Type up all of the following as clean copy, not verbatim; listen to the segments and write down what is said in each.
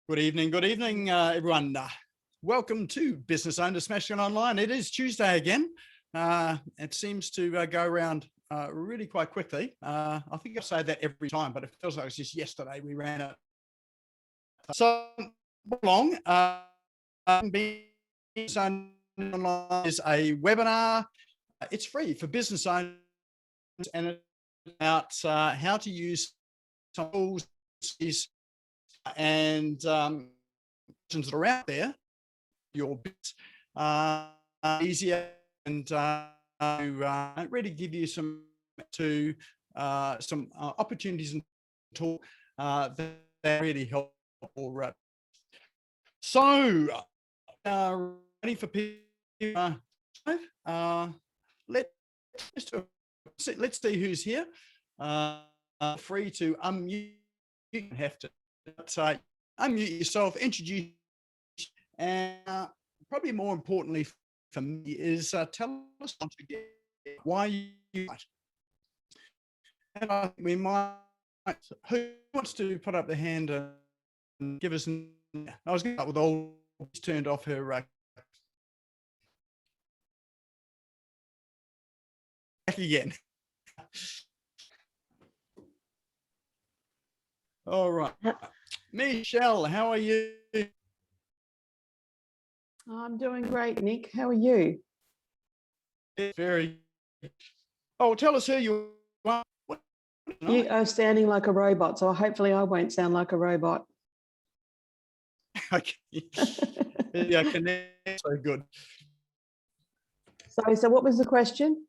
Good evening, everyone. Welcome to Business Owners SmashGo Online. It is Tuesday again. It seems to go around really quite quickly. I think I say that every time, but it feels like it's just yesterday we ran it. So long. Business Owners Online is a webinar. It's free for business owners, and it's about how to use some tools and that are out there, your bits easier and really give you some opportunities and tools that really help. So ready for people? Let's see who's here. Free to unmute. You don't have to unmute yourself, introduce, and probably more importantly for me is tell us why you might. And we might. Who wants to put up the hand and give us? I was going to start with all turned off her. Back again. All right. Michelle, how are you? I'm doing great, Nick. How are you? Very. Oh, tell us who you are. You are sounding like a robot, so hopefully I won't sound like a robot. Okay. Yeah, connect. So good. So what was the question?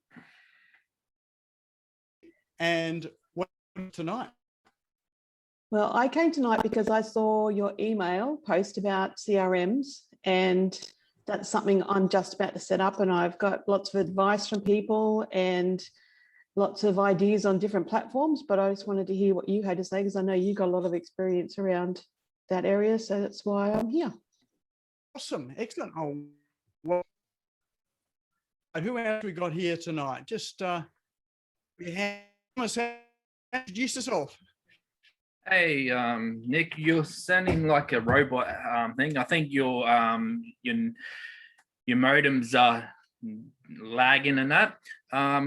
And what tonight? Well, I came tonight because I saw your email post about CRMs, and that's something I'm just about to set up, and I've got lots of advice from people and lots of ideas on different platforms, but I just wanted to hear what you had to say because I know you've got a lot of experience around that area, so that's why I'm here. Awesome. Excellent. Oh, well, who else we got here tonight? Just introduce yourself. Hey, Nick, you're sounding like a robot thing. I think your modems are lagging and that.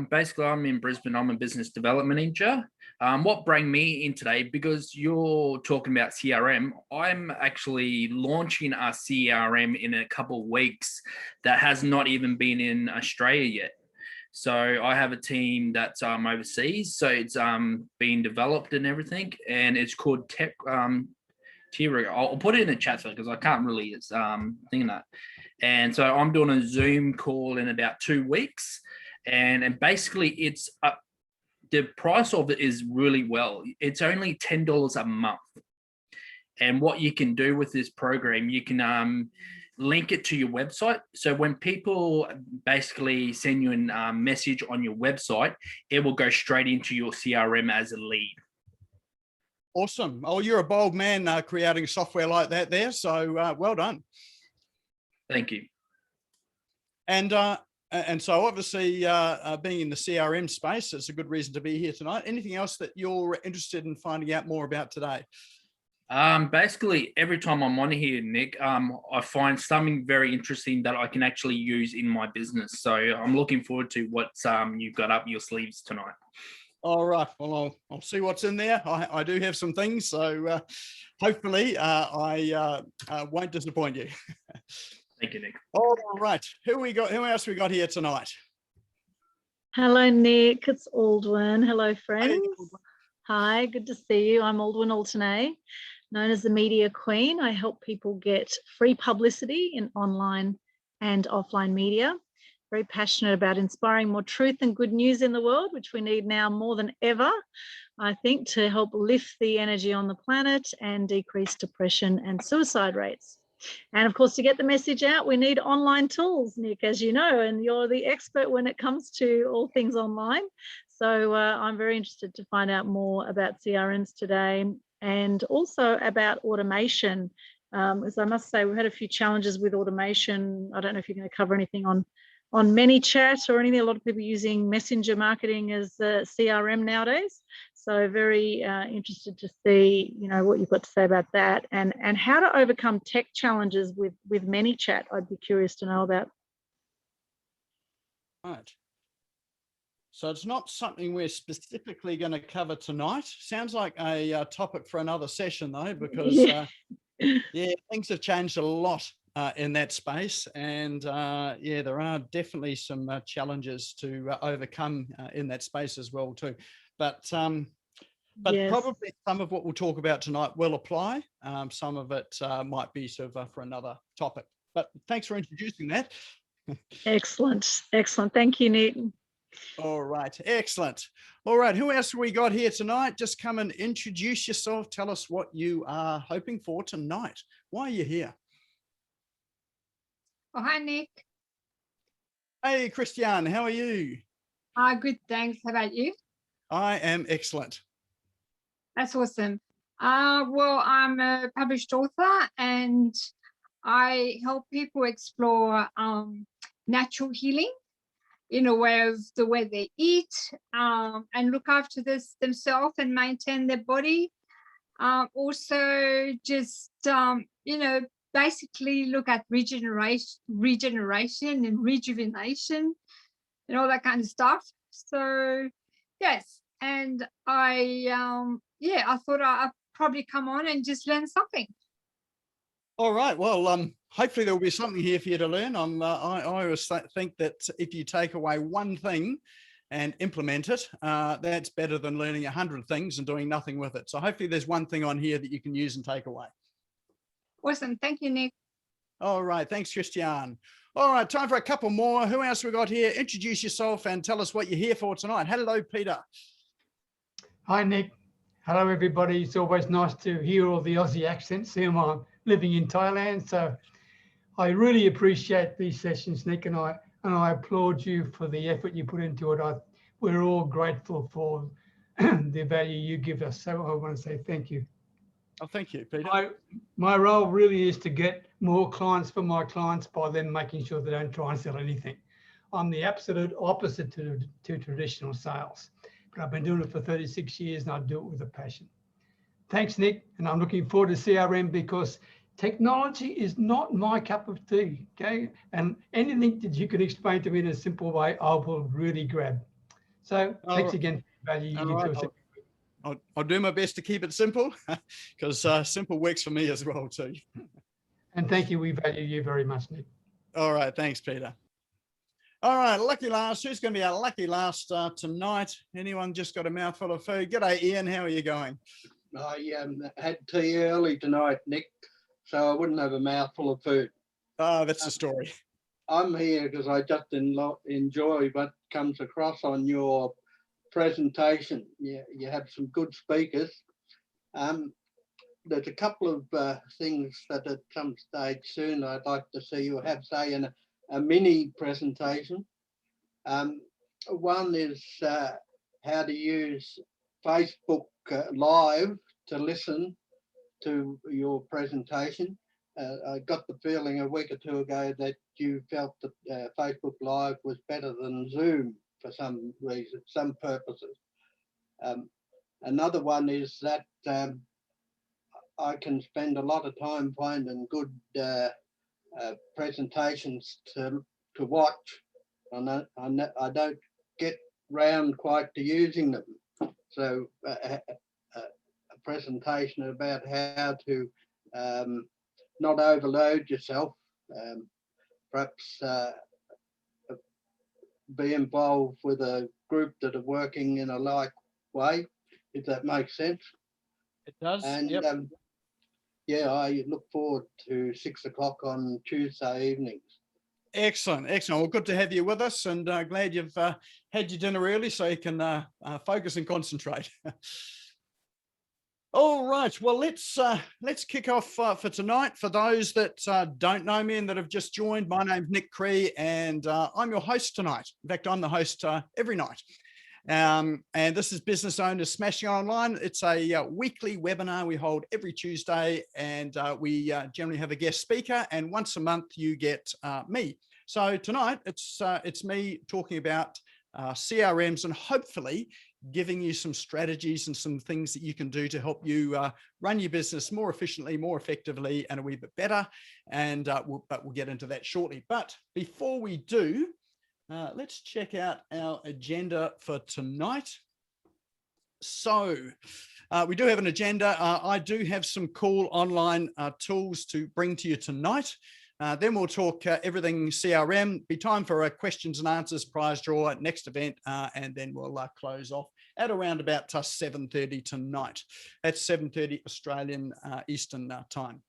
Basically, I'm in Brisbane. I'm a business development manager. What brought me in today, because you're talking about CRM, I'm actually launching a CRM in a couple of weeks that has not even been in Australia yet. So I have a team that's overseas, so it's being developed and everything, and it's called Tech. I'll put it in the chat because I can't really think that. And so I'm doing a Zoom call in about 2 weeks, and basically it's the price of it is really well. It's only $10 a month, and what you can do with this program, you can link it to your website. So when people basically send you a message on your website, it will go straight into your CRM as a lead. Awesome. Oh, you're a bold man creating software like that there. So well done. Thank you. And so obviously being in the CRM space, it's a good reason to be here tonight. Anything else that you're interested in finding out more about today? Basically, every time I'm on here, Nick, I find something very interesting that I can actually use in my business. So I'm looking forward to what you've got up your sleeves tonight. All right. Well, I'll see what's in there. I do have some things, so hopefully I won't disappoint you. Thank you, Nick. All right. Who else we got here tonight? Hello, Nick. It's Aldwyn. Hello, friends. Hi, good to see you. I'm Aldwyn Altenay, known as the Media Queen. I help people get free publicity in online and offline media. Very passionate about inspiring more truth and good news in the world, which we need now more than ever, I think, to help lift the energy on the planet and decrease depression and suicide rates. And of course, to get the message out, we need online tools, Nick, as you know, and you're the expert when it comes to all things online. So I'm very interested to find out more about CRMs today, and also about automation. As I must say, we've had a few challenges with automation. I don't know if you're going to cover anything on ManyChat or anything. A lot of people using messenger marketing as CRM nowadays. So very interested to see, what you've got to say about that, and how to overcome tech challenges with ManyChat. I'd be curious to know about. Right. So it's not something we're specifically going to cover tonight. Sounds like a topic for another session though, because things have changed a lot in that space, and there are definitely some challenges to overcome in that space as well too. But Yes. Probably some of what we'll talk about tonight will apply. Some of it might be sort of for another topic. But thanks for introducing that. Excellent. Thank you, Nick. All right, excellent. All right, who else have we got here tonight? Just come and introduce yourself. Tell us what you are hoping for tonight. Why are you here? Oh, hi, Nick. Hey, Christiane, how are you? Good, thanks. How about you? I am excellent. That's awesome. Well, I'm a published author and I help people explore natural healing in a way of the way they eat and look after themselves and maintain their body. Also just, basically look at regeneration and rejuvenation and all that kind of stuff. So, yes. And I thought I'd probably come on and just learn something. All right. Well, hopefully there'll be something here for you to learn. I always think that if you take away one thing and implement it, that's better than learning 100 things and doing nothing with it. So hopefully there's one thing on here that you can use and take away. Awesome. Thank you, Nick. All right. Thanks, Christiane. All right. Time for a couple more. Who else we got here? Introduce yourself and tell us what you're here for tonight. Hello, Peter. Hi, Nick. Hello, everybody. It's always nice to hear all the Aussie accents. I'm living in Thailand, so I really appreciate these sessions, Nick, and I applaud you for the effort you put into it. We're all grateful for the value you give us, so I want to say thank you. Oh, thank you, Peter. My role really is to get more clients for my clients by them making sure they don't try and sell anything. I'm the absolute opposite to traditional sales. But I've been doing it for 36 years and I do it with a passion. Thanks, Nick. And I'm looking forward to CRM because technology is not my cup of tea, okay? And anything that you can explain to me in a simple way, I will really grab. So thanks again for the value you give to us. I'll do my best to keep it simple because simple works for me as well too. And thank you. We value you very much, Nick. All right. Thanks, Peter. All right, lucky last. Who's going to be our lucky last tonight? Anyone just got a mouthful of food? G'day, Ian. How are you going? I had tea early tonight, Nick, so I wouldn't have a mouthful of food. Oh, that's the story. I'm here because I just enjoy what comes across on your presentation. You have some good speakers. There's a couple of things that at some stage soon I'd like to see you have, say, in a mini presentation. One is how to use Facebook Live to listen to your presentation. I got the feeling a week or two ago that you felt that Facebook Live was better than Zoom for some reason, some purposes. Another one is that I can spend a lot of time finding good presentations to watch, and I don't get round quite to using them. So a presentation about how to not overload yourself, perhaps be involved with a group that are working in a like way, if that makes sense. It does. And yep. Yeah, I look forward to 6 o'clock on Tuesday evenings. Excellent, excellent. Well, good to have you with us, and glad you've had your dinner early so you can focus and concentrate. All right, well, let's kick off for tonight. For those that don't know me and that have just joined, my name's Nick Cree, and I'm your host tonight. In fact, I'm the host every night. And this is Business Owners Smashing Online. It's a weekly webinar we hold every Tuesday, and we generally have a guest speaker, and once a month you get me. So tonight it's me talking about CRMs, and hopefully giving you some strategies and some things that you can do to help you run your business more efficiently, more effectively, and a wee bit better. And we'll get into that shortly. But before we do, let's check out our agenda for tonight. So we do have an agenda. I do have some cool online tools to bring to you tonight. Then we'll talk everything CRM, be time for questions and answers, prize draw, next event, and then we'll close off at around about 7:30 tonight. That's 7:30 Australian Eastern time.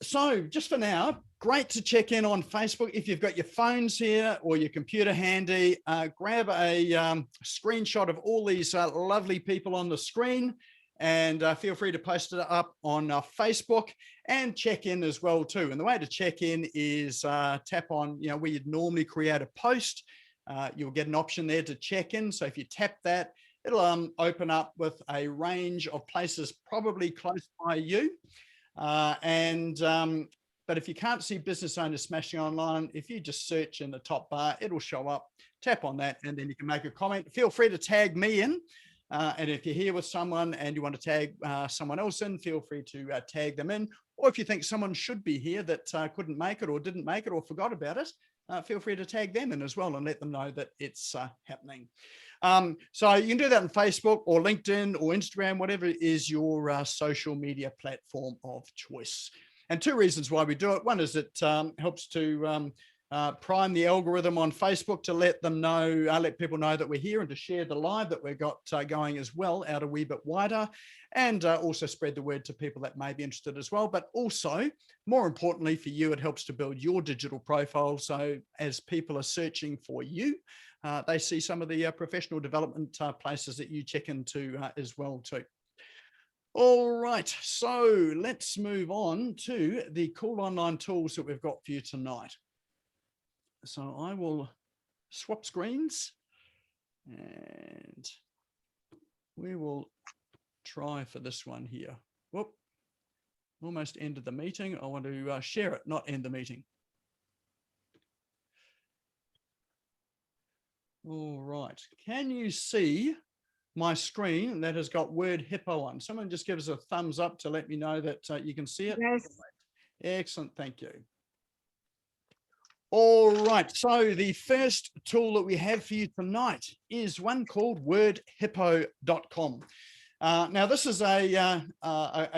So just for now, great to check in on Facebook. If you've got your phones here or your computer handy, grab a screenshot of all these lovely people on the screen, and feel free to post it up on Facebook and check in as well too. And the way to check in is tap on, where you'd normally create a post. You'll get an option there to check in. So if you tap that, it'll open up with a range of places probably close by you. But if you can't see Business Owners Smashing Online, if you just search in the top bar, it'll show up. Tap on that, and then you can make a comment. Feel free to tag me in. And if you're here with someone and you want to tag someone else in, feel free to tag them in. Or if you think someone should be here that couldn't make it or didn't make it or forgot about it, feel free to tag them in as well and let them know that it's happening. So you can do that on Facebook or LinkedIn or Instagram, whatever is your social media platform of choice. And two reasons why we do it. One is it helps to prime the algorithm on Facebook to let them know, let people know that we're here, and to share the live that we've got going as well out a wee bit wider, and also spread the word to people that may be interested as well. But also, more importantly for you, it helps to build your digital profile. So as people are searching for you, they see some of the professional development places that you check into as well too. All right, so let's move on to the cool online tools that we've got for you tonight. So I will swap screens and we will try for this one here. Whoop, almost ended the meeting. I want to share it, not end the meeting. All right, can you see my screen that has got word hippo on? Someone just give us a thumbs up to let me know that you can see it. Yes. Excellent, thank you. All right, so the first tool that we have for you tonight is one called wordhippo.com. Now this is a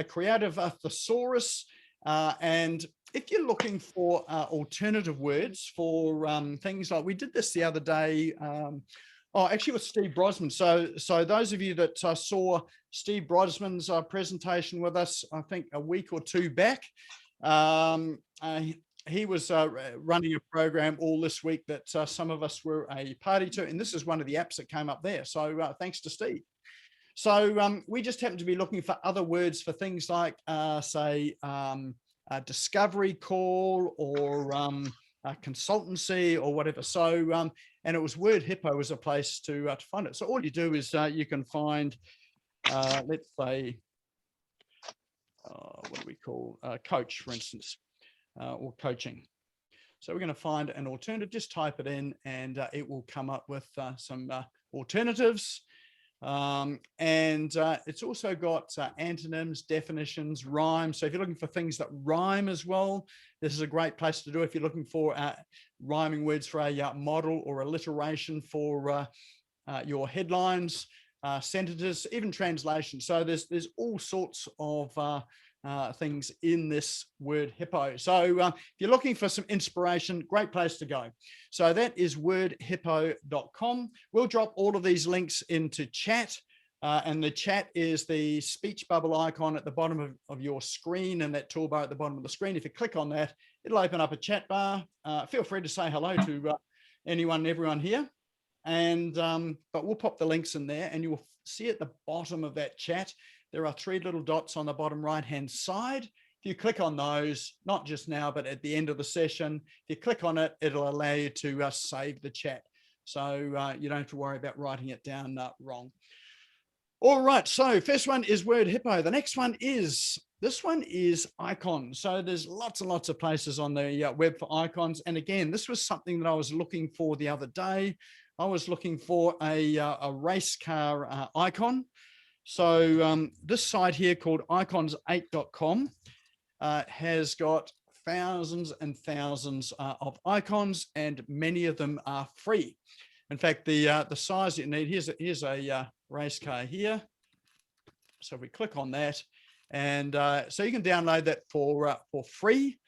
creative thesaurus, and if you're looking for alternative words for things like, we did this the other day, actually with Steve Brosman. So those of you that saw Steve Brosman's presentation with us, I think a week or two back, he was running a program all this week that some of us were a party to, and this is one of the apps that came up there. So thanks to Steve. So we just happen to be looking for other words for things like, say, a discovery call or a consultancy or whatever. So, and it was Word Hippo as a place to find it. So all you do is you can find, let's say, what do we call coach, for instance, or coaching. So we're going to find an alternative, just type it in and it will come up with some alternatives. And it's also got antonyms, definitions, rhymes. So if you're looking for things that rhyme as well, this is a great place to do. If you're looking for rhyming words for a model or alliteration for your headlines, sentences, even translation. So there's all sorts of things in this Word Hippo. So if you're looking for some inspiration, great place to go. So that is wordhippo.com. We'll drop all of these links into chat, and the chat is the speech bubble icon at the bottom of your screen, and that toolbar at the bottom of the screen. If you click on that, it'll open up a chat bar. Feel free to say hello to anyone and everyone here. And but we'll pop the links in there, and you will see at the bottom of that chat, there are 3 little dots on the bottom right-hand side. If you click on those, not just now, but at the end of the session, if you click on it, it'll allow you to save the chat. So you don't have to worry about writing it down wrong. All right, so first one is Word Hippo. The next one is This one is icons. So there's lots and lots of places on the web for icons. And again, this was something that I was looking for the other day. I was looking for a race car icon. So this site here called icons8.com has got thousands and thousands of icons, and many of them are free. In fact, the size you need, here's a race car here. So we click on that, and so you can download that for free.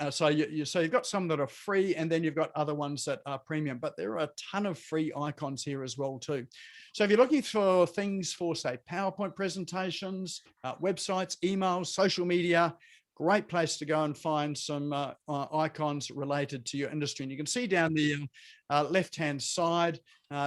So you've got some that are free, and then you've got other ones that are premium, but there are a ton of free icons here as well too. So if you're looking for things for, say, PowerPoint presentations, websites, emails, social media, great place to go and find some icons related to your industry. And you can see down the left-hand side,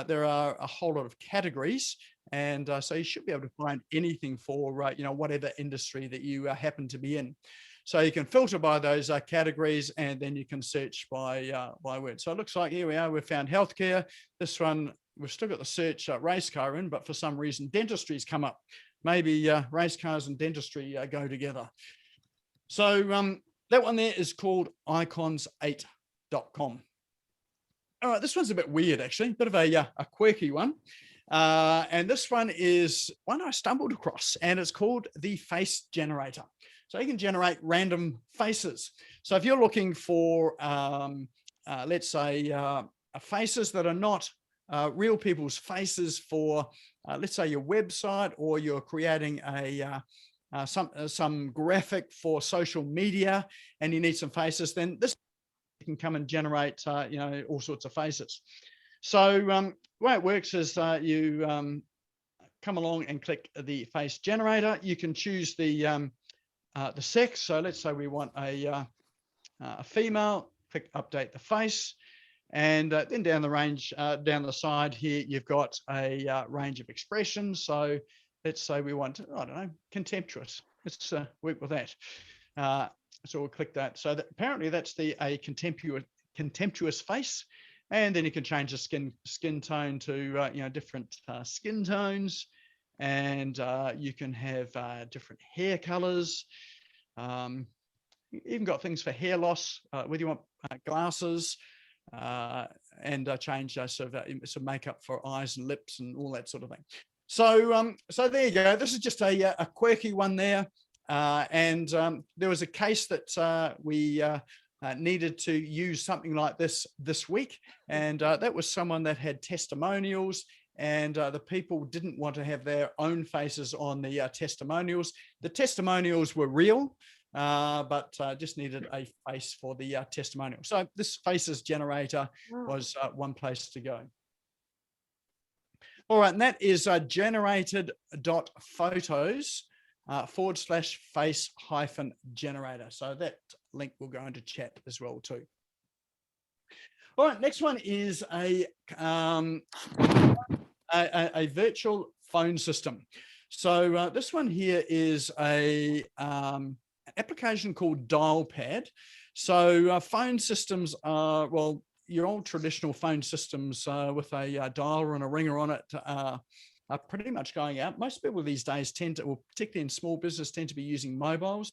there are a whole lot of categories. And so you should be able to find anything for, whatever industry that you happen to be in. So you can filter by those categories, and then you can search by word. So it looks like here we are, we've found healthcare. This one, we've still got the search race car in, but for some reason, dentistry's come up. Maybe race cars and dentistry go together. So that one there is called icons8.com. All right, this one's a bit weird, actually, bit of a quirky one. And this one is one I stumbled across, and it's called the face generator. So you can generate random faces. So if you're looking for, let's say, faces that are not real people's faces for, let's say, your website, or you're creating some graphic for social media, and you need some faces, then this can come and generate, all sorts of faces. So the way it works is you come along and click the face generator. You can choose the sex. So let's say we want a female. Click update the face, and then down the range, down the side here, you've got a range of expressions. So let's say we want, I don't know, contemptuous. Let's work with that. So we'll click that. So apparently that's a contemptuous face. And then you can change the skin tone to different skin tones, and you can have different hair colors. You even got things for hair loss, whether you want glasses, and change some makeup for eyes and lips and all that sort of thing. So there you go. This is just a quirky one there, and there was a case that we needed to use something like this week, and that was someone that had testimonials, and the people didn't want to have their own faces on the testimonials. The testimonials were real, but just needed a face for the testimonial. So this faces generator was one place to go. All right, and that is generated.photos /face-generator. So that link will go into chat as well too. All right, next one is a virtual phone system. So this one here is an application called Dialpad. So phone systems are, well, your old traditional phone systems with a dialer and a ringer on it are pretty much going out. Most people these days tend to, or particularly in small business, tend to be using mobiles.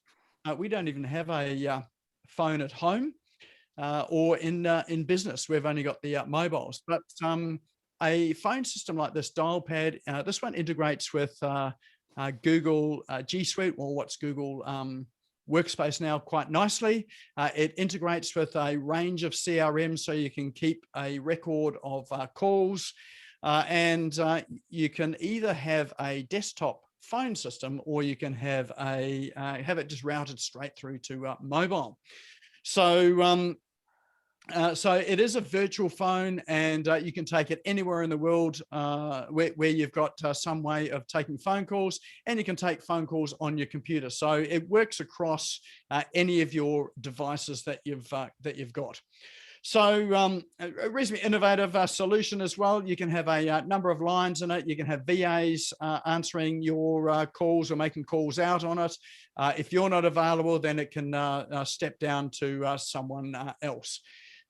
We don't even have a phone at home or in business. We've only got the mobiles. But a phone system like this, Dialpad, this one integrates with Google G Suite, or what's Google Workspace now, quite nicely. It integrates with a range of CRMs, so you can keep a record of calls. And you can either have a desktop phone system, or you can have it just routed straight through to mobile. So so it is a virtual phone, and you can take it anywhere in the world where you've got some way of taking phone calls, and you can take phone calls on your computer. So it works across any of your devices that you've got. So a reasonably innovative solution as well. You can have a number of lines in it. You can have VAs answering your calls or making calls out on it. If you're not available, then it can step down to someone else.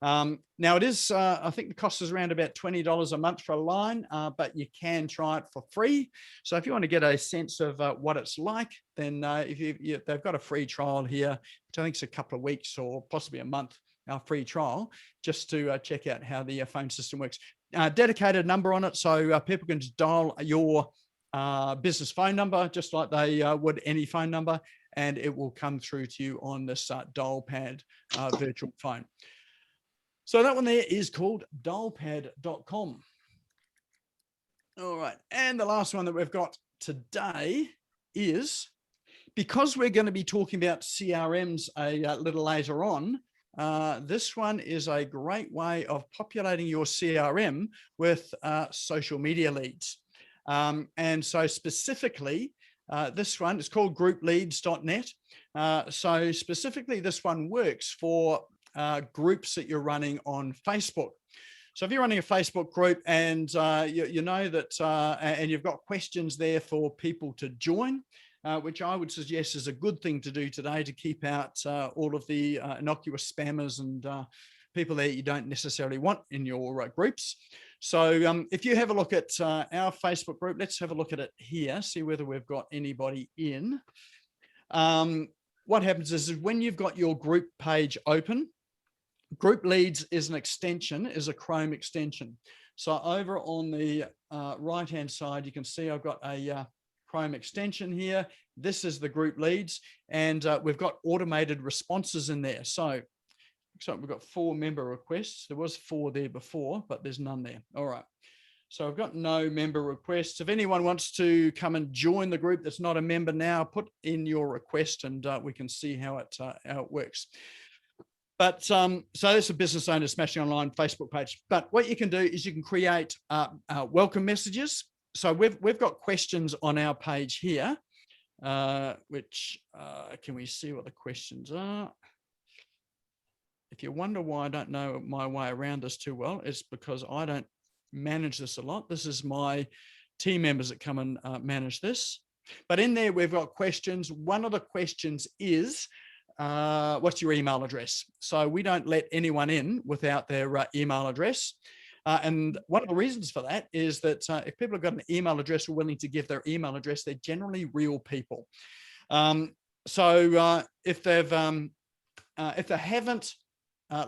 Now it is, I think the cost is around about $20 a month for a line, but you can try it for free. So if you want to get a sense of what it's like, then they've got a free trial here, which I think is a couple of weeks or possibly a month, our free trial, just to check out how the phone system works. Dedicated number on it, so people can just dial your business phone number just like they would any phone number, and it will come through to you on this dialpad virtual phone. So that one there is called dialpad.com. All right, and the last one that we've got today is, because we're going to be talking about CRMs a little later on, this one is a great way of populating your CRM with social media leads. And so specifically, this one is called groupleads.net. So specifically, this one works for groups that you're running on Facebook. So if you're running a Facebook group and you know that, and you've got questions there for people to join, which I would suggest is a good thing to do today to keep out all of the innocuous spammers and people that you don't necessarily want in your groups. So if you have a look at our Facebook group, let's have a look at it here, see whether we've got anybody in. What happens is when you've got your group page open, Group Leads is an extension, is a Chrome extension. So over on the right-hand side, you can see I've got a Chrome extension here. This is the Group Leads, and we've got automated responses in there. So we've got 4 member requests. There was 4 there before, but there's none there. All right. So I've got no member requests. If anyone wants to come and join the group that's not a member now, put in your request and we can see how it works. But so that's a Business Owner Smashing Online Facebook page. But what you can do is you can create welcome messages. So we've got questions on our page here, which can we see what the questions are? If you wonder why I don't know my way around this too well, it's because I don't manage this a lot. This is my team members that come and manage this. But in there, we've got questions. One of the questions is, what's your email address? So we don't let anyone in without their email address. And one of the reasons for that is that if people have got an email address or willing to give their email address, they're generally real people. So if they haven't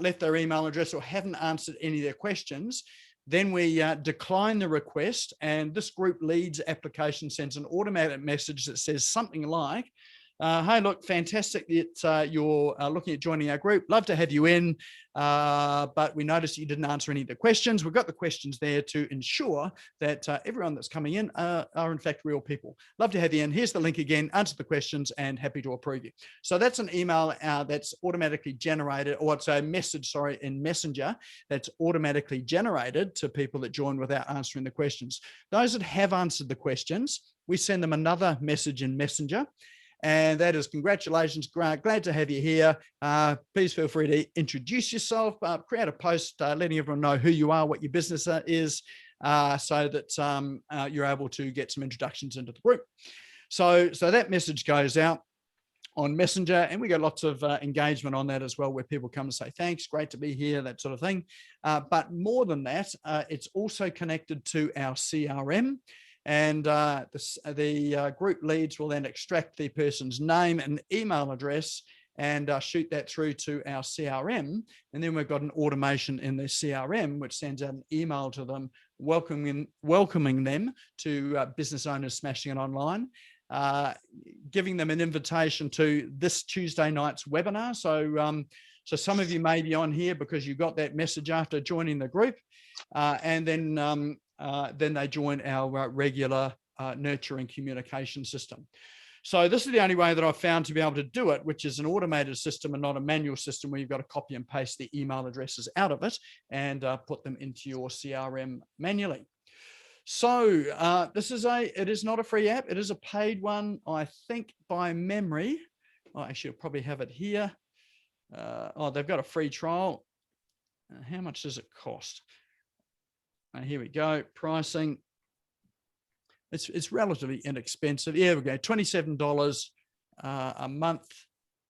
left their email address or haven't answered any of their questions, then we decline the request, and this Group Leads application sends an automated message that says something like, hey, look, fantastic that you're looking at joining our group. Love to have you in, but we noticed you didn't answer any of the questions. We've got the questions there to ensure that everyone that's coming in are in fact real people. Love to have you in. Here's the link again, answer the questions and happy to approve you. So that's an email that's automatically generated, or it's a message, sorry, in Messenger that's automatically generated to people that join without answering the questions. Those that have answered the questions, we send them another message in Messenger. And that is, congratulations, glad to have you here. Please feel free to introduce yourself, create a post letting everyone know who you are, what your business is, so that you're able to get some introductions into the group. So that message goes out on Messenger, and we get lots of engagement on that as well, where people come and say, thanks, great to be here, that sort of thing. But more than that, it's also connected to our CRM. And the Group Leads will then extract the person's name and email address and shoot that through to our CRM. And then we've got an automation in the CRM, which sends out an email to them, welcoming them to Business Owners Smashing It Online, giving them an invitation to this Tuesday night's webinar. So some of you may be on here because you got that message after joining the group, and then they join our regular nurturing communication system. So this is the only way that I've found to be able to do it, which is an automated system and not a manual system where you've got to copy and paste the email addresses out of it and put them into your CRM manually. So it is not a free app. It is a paid one, I think, by memory. Actually, I'll probably have it here. They've got a free trial. How much does it cost? Here we go, pricing. It's relatively inexpensive. Yeah, we go, $27 a month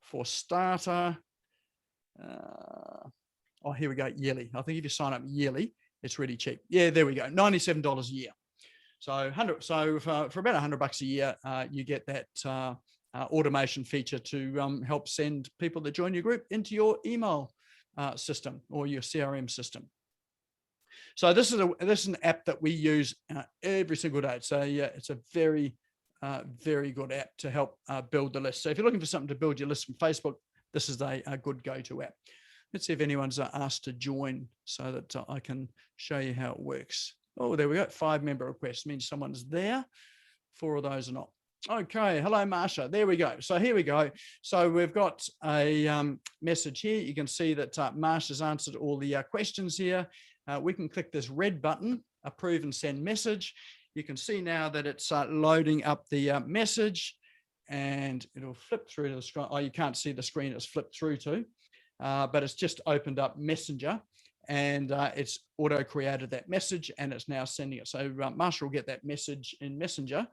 for starter. Oh, here we go, yearly. I think if you sign up yearly, it's really cheap. Yeah, there we go, $97 a year. So 100. So for about $100 a year, you get that automation feature to help send people that join your group into your email system or your CRM system. So this is an app that we use every single day. So yeah, it's a very good app to help build the list. So if you're looking for something to build your list from Facebook, this is a good go-to app. Let's see if anyone's asked to join so that I can show you how it works. Oh, there we go. 5 member requests means someone's there. 4 of those are not. Okay. Hello, Marsha. There we go. So here we go. So we've got a message here. You can see that Marsha's answered all the questions here. We can click this red button, approve and send message. You can see now that it's loading up the message, and it'll flip through to the screen. Oh, you can't see the screen it's flipped through to, but it's just opened up Messenger, and it's auto created that message, and it's now sending it. So Marsha will get that message in Messenger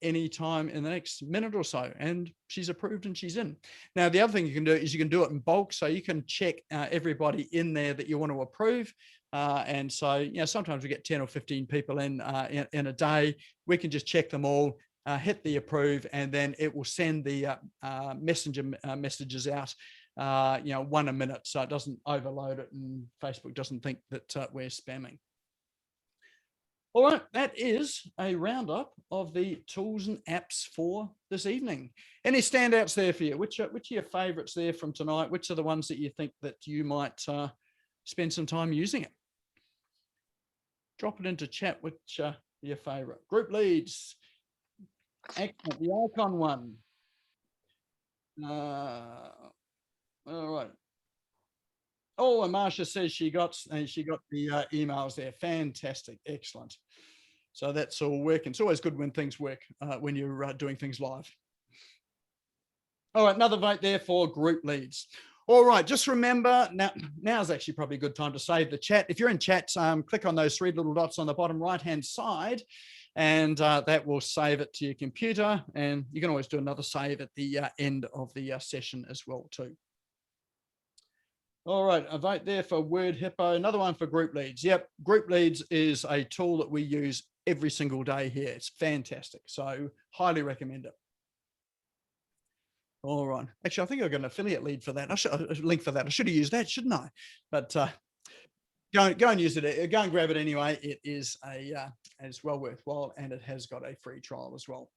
anytime in the next minute or so, and she's approved and she's in. Now, the other thing you can do is you can do it in bulk, so you can check everybody in there that you want to approve. And so, you know, sometimes we get 10 or 15 people in a day. We can just check them all, hit the approve, and then it will send the messenger messages out, you know, 1 a minute, so it doesn't overload it and Facebook doesn't think that we're spamming. All right, that is a roundup of the tools and apps for this evening. Any standouts there for you? Which are your favorites there from tonight? Which are the ones that you think that you might spend some time using it? Drop it into chat, which are your favorite. Group leads. Excellent, the icon one. All right. Oh, and Marsha says she got the emails there. Fantastic, excellent. So that's all working. It's always good when things work when you're doing things live. All right, another vote there for group leads. All right, just remember, now's actually probably a good time to save the chat. If you're in chat, click on those 3 little dots on the bottom right-hand side, and that will save it to your computer. And you can always do another save at the end of the session as well too. All right, a vote there for Word Hippo. Another one for group leads. Yep, group leads is a tool that we use every single day here. It's fantastic, so highly recommend it. All right. Actually, I think I've got an affiliate lead for that. I should a link for that. I should have used that, shouldn't I? But go and use it. Go and grab it anyway. It is it's well worthwhile, and it has got a free trial as well.